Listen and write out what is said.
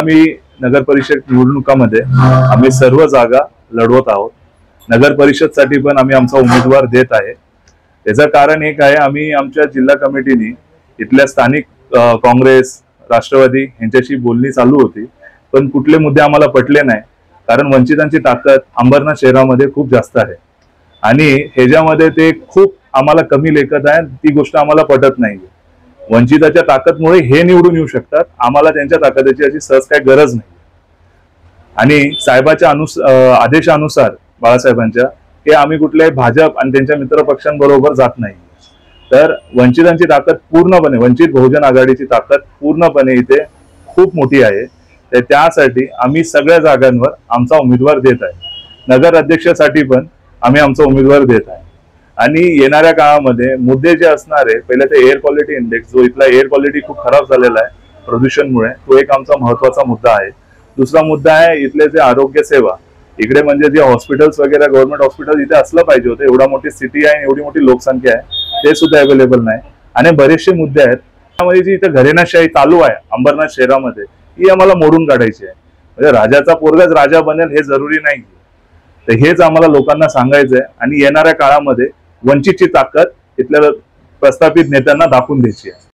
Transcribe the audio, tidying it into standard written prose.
आगामी नगर परिषद निवडणुकामध्ये आम्ही सर्व जागा लढवत आहोत। नगर परिषदसाठी पण आम्ही आमचा उमेदवार देत आहे। त्याचं कारण एक आहे, आम्ही आमच्या जिल्हा कमिटीने इथल्या स्थानिक काँग्रेस, राष्ट्रवादी यांच्याशी बोलणी चालू होती, पण कुठले मुद्दे आम्हाला पटले नाही। कारण वंचितांची ताकद अंबरनाथ शहरामध्ये खूप जास्त आहे आणि ह्याच्यामध्ये ते खूप आम्हाला कमी लेखत आहे, ती गोष्ट आम्हाला पटत नाही। वंचिताच्या ताकदमुळे हे निवडून येऊ शकतात, आम्हाला त्यांच्या ताकदीची अशी सहज काही गरज नाही। आणि साहेबाच्या आदेशानुसार बाळासाहेबांच्या हे आम्ही कुठल्याही भाजप आणि त्यांच्या मित्र पक्षांबरोबर जात नाही। तर वंचितांची ताकद पूर्णपणे, वंचित बहुजन आघाडीची ताकद पूर्णपणे इथे खूप मोठी आहे। तर त्यासाठी आम्ही सगळ्या जागांवर आमचा उमेदवार देत आहे। नगर अध्यक्षासाठी पण आम्ही आमचा उमेदवार देत आहे। आणि येणाऱ्या काळामध्ये मुद्दे जे असणार आहे, पहिले ते एअर क्वालिटी इंडेक्स, जो इथला एअर क्वालिटी खूप खराब झालेला आहे प्रदूषणमुळे, तो एक आमचा महत्त्वाचा मुद्दा आहे। दुसरा मुद्दा आहे इथले जे आरोग्य सेवा, इकडे म्हणजे जे हॉस्पिटल्स वगैरे गव्हर्नमेंट हॉस्पिटल इथे असलं पाहिजे होतं, एवढा मोठी सिटी आहे, एवढी मोठी लोकसंख्या आहे, ते सुद्धा अवेलेबल नाही। आणि बरेचसे मुद्दे आहेत त्यामध्ये जी इथे घरेणाशाही चालू आहे अंबरनाथ शहरामध्ये, ही आम्हाला मोडून काढायची आहे। म्हणजे राजाचा पोरगाच राजा बनेल हे जरुरी नाही। तर हेच आम्हाला लोकांना सांगायचं आहे आणि येणाऱ्या काळामध्ये वंचितची ताकद इथल्या प्रस्थापित नेत्यांना दाखवून द्यायची आहे।